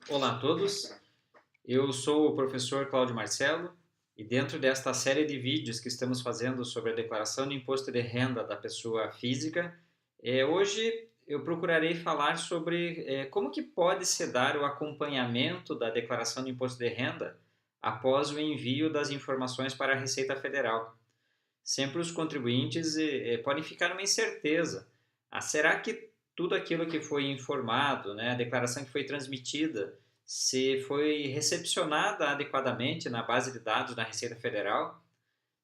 Olá a todos, eu sou o professor Cláudio Marcelo e dentro desta série de vídeos que estamos fazendo sobre a declaração de imposto de renda da pessoa física, hoje eu procurarei falar sobre como que pode se dar o acompanhamento da declaração de imposto de renda após o envio das informações para a Receita Federal. Sempre os contribuintes podem ficar numa incerteza. Será que tudo aquilo que foi informado, né, a declaração que foi transmitida, se foi recepcionada adequadamente na base de dados da Receita Federal?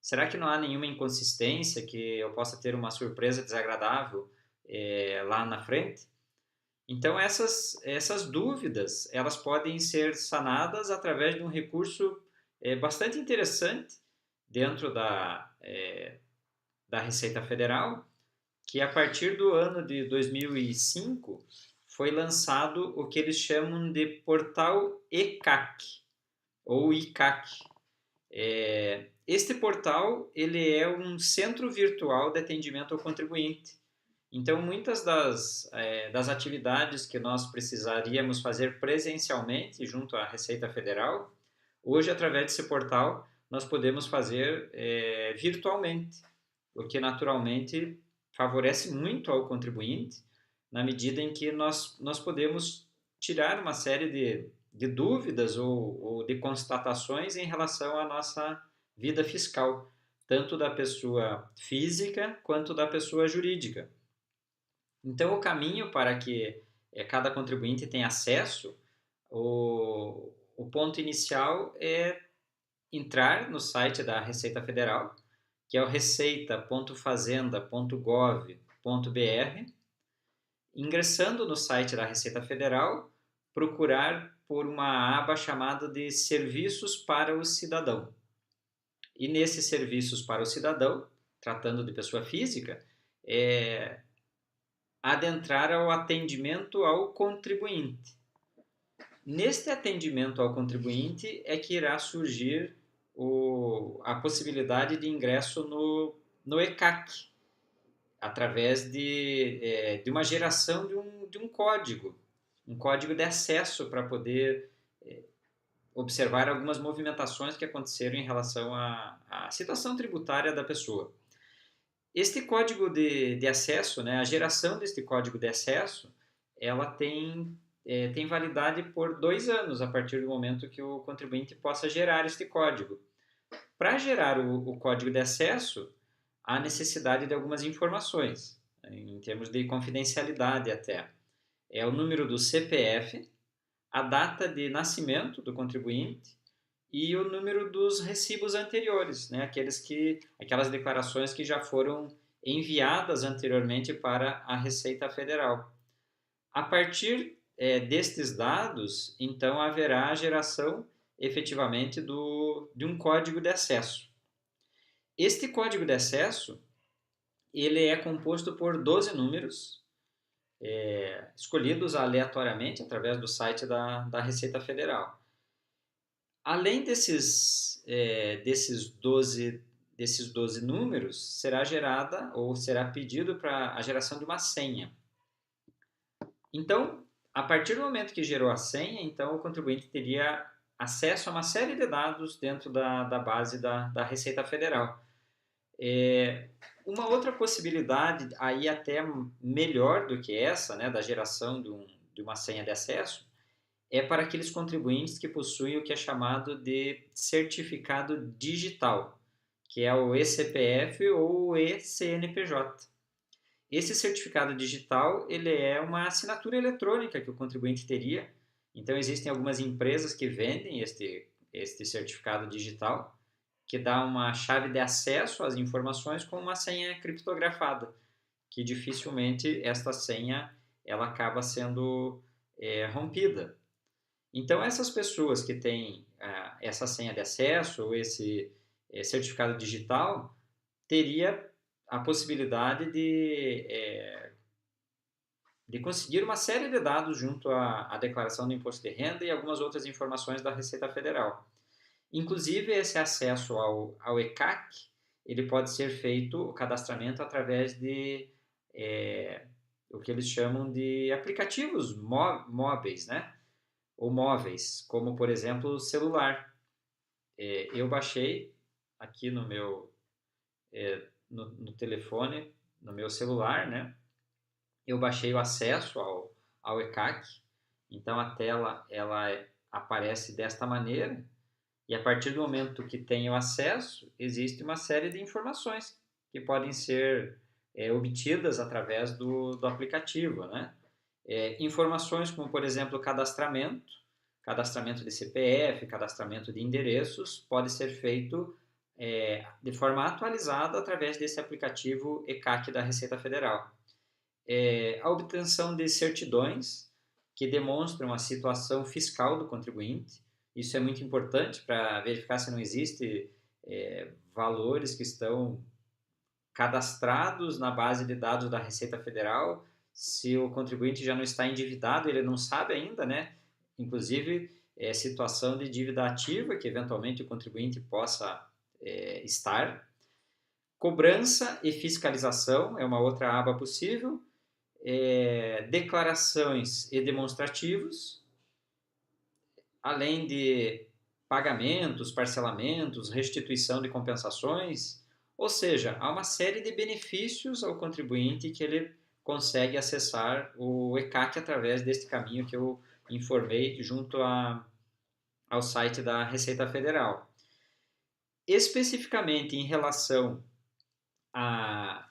Será que não há nenhuma inconsistência que eu possa ter uma surpresa desagradável lá na frente? Então essas dúvidas elas podem ser sanadas através de um recurso bastante interessante dentro da Receita Federal, que a partir do ano de 2005 foi lançado o que eles chamam de Portal ECAC, ou ICAC. Este portal ele é um centro virtual de atendimento ao contribuinte. Então, muitas das atividades que nós precisaríamos fazer presencialmente junto à Receita Federal, hoje, através desse portal, nós podemos fazer virtualmente, o que naturalmente favorece muito ao contribuinte, na medida em que nós podemos tirar uma série de dúvidas ou de constatações em relação à nossa vida fiscal, tanto da pessoa física quanto da pessoa jurídica. Então, o caminho para que cada contribuinte tenha acesso, o ponto inicial é entrar no site da Receita Federal, que é o receita.fazenda.gov.br. Ingressando no site da Receita Federal, procurar por uma aba chamada de Serviços para o Cidadão. E nesses Serviços para o Cidadão, tratando de pessoa física, adentrar ao atendimento ao contribuinte. Neste atendimento ao contribuinte é que irá surgir a possibilidade de ingresso no ECAC, através de uma geração de um código de acesso para poder observar algumas movimentações que aconteceram em relação à situação tributária da pessoa. Este código de acesso, né, a geração deste código de acesso, ela tem validade por 2 anos, a partir do momento que o contribuinte possa gerar este código. Para gerar o código de acesso, há necessidade de algumas informações, em termos de confidencialidade até. É o número do CPF, a data de nascimento do contribuinte e o número dos recibos anteriores, né? Aquelas declarações que já foram enviadas anteriormente para a Receita Federal. A partir destes dados, então haverá a geração efetivamente de um código de acesso. Este código de acesso ele é composto por 12 números escolhidos aleatoriamente através do site da Receita Federal. Além desses 12 números, será gerada ou será pedido para a geração de uma senha. Então, a partir do momento que gerou a senha, então o contribuinte teria acesso a uma série de dados dentro da base da Receita Federal. Uma outra possibilidade, aí até melhor do que essa, né, da geração de uma senha de acesso, é para aqueles contribuintes que possuem o que é chamado de certificado digital, que é o eCPF ou o eCNPJ. Esse certificado digital ele é uma assinatura eletrônica que o contribuinte teria. Então, existem algumas empresas que vendem este certificado digital, que dá uma chave de acesso às informações com uma senha criptografada, que dificilmente esta senha ela acaba sendo rompida. Então, essas pessoas que têm essa senha de acesso ou esse certificado digital, teria a possibilidade de conseguir uma série de dados junto à declaração do imposto de renda e algumas outras informações da Receita Federal. Inclusive, esse acesso ao ECAC, ele pode ser feito, o cadastramento, através de o que eles chamam de aplicativos móveis, né? ou móveis, como por exemplo o celular. Eu baixei aqui no meu no telefone, no meu celular, né? Eu baixei o acesso ao ECAC, então a tela ela aparece desta maneira e a partir do momento que tenho acesso, existe uma série de informações que podem ser obtidas através do aplicativo, né? Informações como, por exemplo, cadastramento de CPF, cadastramento de endereços, pode ser feito de forma atualizada através desse aplicativo ECAC da Receita Federal. A obtenção de certidões que demonstram a situação fiscal do contribuinte. Isso é muito importante para verificar se não existe valores que estão cadastrados na base de dados da Receita Federal, se o contribuinte já não está endividado, ele não sabe ainda, né? Inclusive, situação de dívida ativa que eventualmente o contribuinte possa estar. Cobrança e fiscalização é uma outra aba possível. Declarações e demonstrativos, além de pagamentos, parcelamentos, restituição de compensações, ou seja, há uma série de benefícios ao contribuinte que ele consegue acessar o ECAC através deste caminho que eu informei junto ao site da Receita Federal. Especificamente em relação a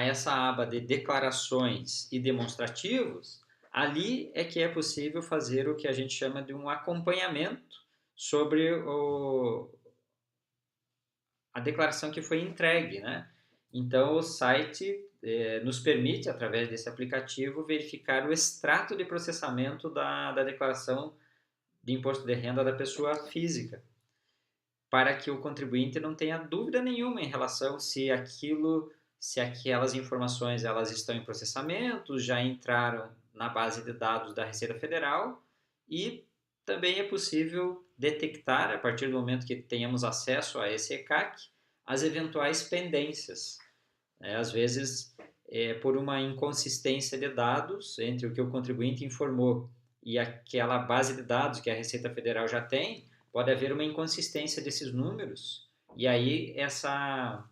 essa aba de declarações e demonstrativos, ali é que é possível fazer o que a gente chama de um acompanhamento sobre a declaração que foi entregue, né? Então, o site nos permite, através desse aplicativo, verificar o extrato de processamento da declaração de imposto de renda da pessoa física, para que o contribuinte não tenha dúvida nenhuma em relação se aquelas informações elas estão em processamento, já entraram na base de dados da Receita Federal e também é possível detectar, a partir do momento que tenhamos acesso a esse ECAC, as eventuais pendências. Às vezes, por uma inconsistência de dados entre o que o contribuinte informou e aquela base de dados que a Receita Federal já tem, pode haver uma inconsistência desses números e aí essa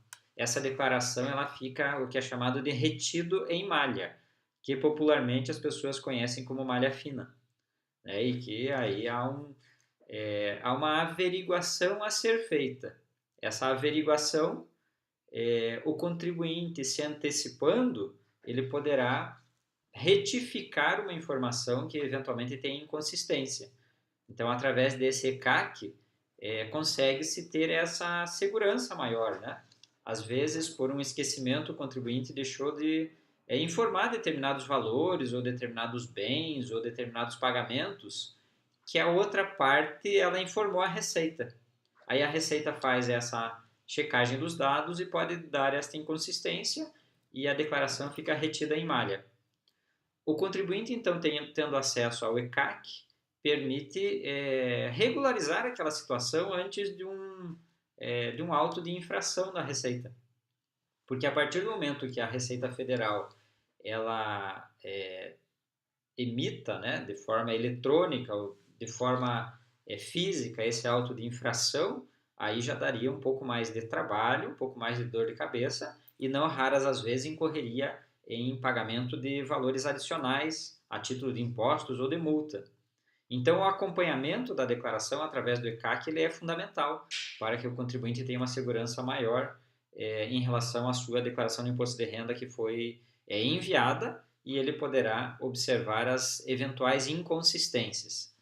declaração ela fica o que é chamado de retido em malha, que popularmente as pessoas conhecem como malha fina, né? E que aí há uma averiguação a ser feita. Essa averiguação, o contribuinte se antecipando, ele poderá retificar uma informação que eventualmente tem inconsistência. Então, através desse ECAC, consegue-se ter essa segurança maior, né? Às vezes, por um esquecimento, o contribuinte deixou de informar determinados valores, ou determinados bens, ou determinados pagamentos, que a outra parte ela informou a Receita. Aí a Receita faz essa checagem dos dados e pode dar esta inconsistência e a declaração fica retida em malha. O contribuinte, então, tendo acesso ao ECAC, permite regularizar aquela situação antes de um auto de infração da Receita. Porque a partir do momento que a Receita Federal ela emita, né, de forma eletrônica ou de forma física esse auto de infração, aí já daria um pouco mais de trabalho, um pouco mais de dor de cabeça e não raras às vezes incorreria em pagamento de valores adicionais a título de impostos ou de multa. Então, o acompanhamento da declaração através do ECAC ele é fundamental para que o contribuinte tenha uma segurança maior em relação à sua declaração de imposto de renda que foi enviada e ele poderá observar as eventuais inconsistências.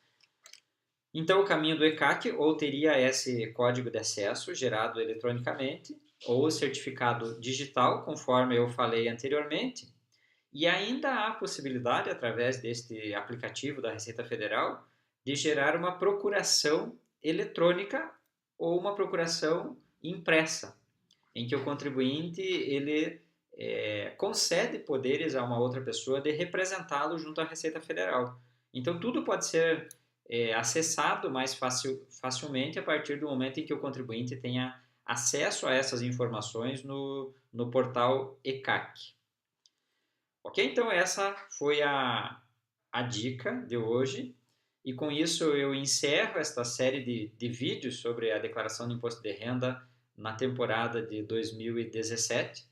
Então, o caminho do ECAC ou teria esse código de acesso gerado eletronicamente ou certificado digital, conforme eu falei anteriormente, e ainda há a possibilidade, através deste aplicativo da Receita Federal, de gerar uma procuração eletrônica ou uma procuração impressa, em que o contribuinte ele concede poderes a uma outra pessoa de representá-lo junto à Receita Federal. Então, tudo pode ser acessado mais facilmente a partir do momento em que o contribuinte tenha acesso a essas informações no portal ECAC. Ok? Então, essa foi a dica de hoje. E com isso eu encerro esta série de vídeos sobre a declaração do imposto de renda na temporada de 2017.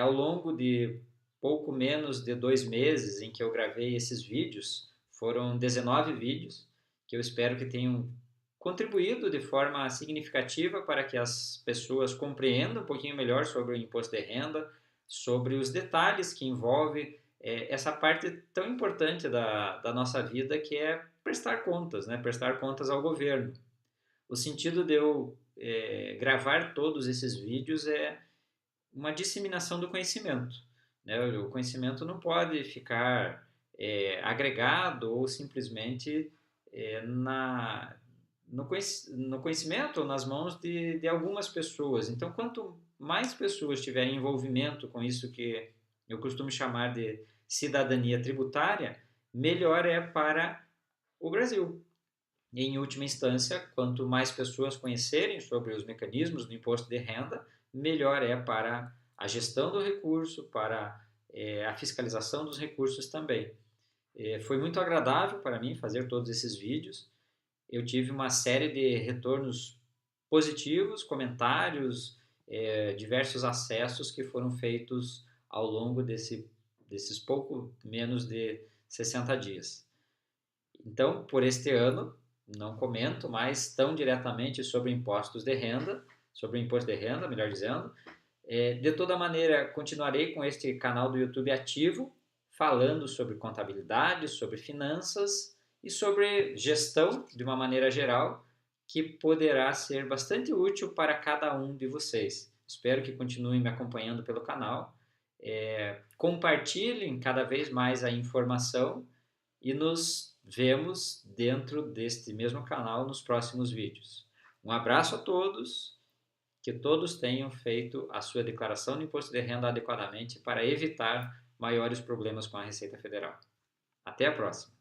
Ao longo de pouco menos de 2 meses em que eu gravei esses vídeos, foram 19 vídeos que eu espero que tenham contribuído de forma significativa para que as pessoas compreendam um pouquinho melhor sobre o imposto de renda, sobre os detalhes que envolve essa parte tão importante da nossa vida, que é prestar contas, né? Prestar contas ao governo. O sentido de eu gravar todos esses vídeos é uma disseminação do conhecimento, né? O conhecimento não pode ficar agregado ou simplesmente no conhecimento ou nas mãos de algumas pessoas. Então, quanto mais pessoas tiverem envolvimento com isso que eu costumo chamar de cidadania tributária, melhor é para o Brasil. E, em última instância, quanto mais pessoas conhecerem sobre os mecanismos do imposto de renda, melhor é para a gestão do recurso, para a fiscalização dos recursos também. Foi muito agradável para mim fazer todos esses vídeos. Eu tive uma série de retornos positivos, comentários, diversos acessos que foram feitos ao longo desses pouco menos de 60 dias. Então, por este ano, não comento mais tão diretamente sobre impostos de renda, sobre o imposto de renda, melhor dizendo. De toda maneira, continuarei com este canal do YouTube ativo, falando sobre contabilidade, sobre finanças e sobre gestão de uma maneira geral, que poderá ser bastante útil para cada um de vocês. Espero que continuem me acompanhando pelo canal. Compartilhem cada vez mais a informação e nos vemos dentro deste mesmo canal nos próximos vídeos. Um abraço a todos, que todos tenham feito a sua declaração de imposto de renda adequadamente para evitar maiores problemas com a Receita Federal. Até a próxima!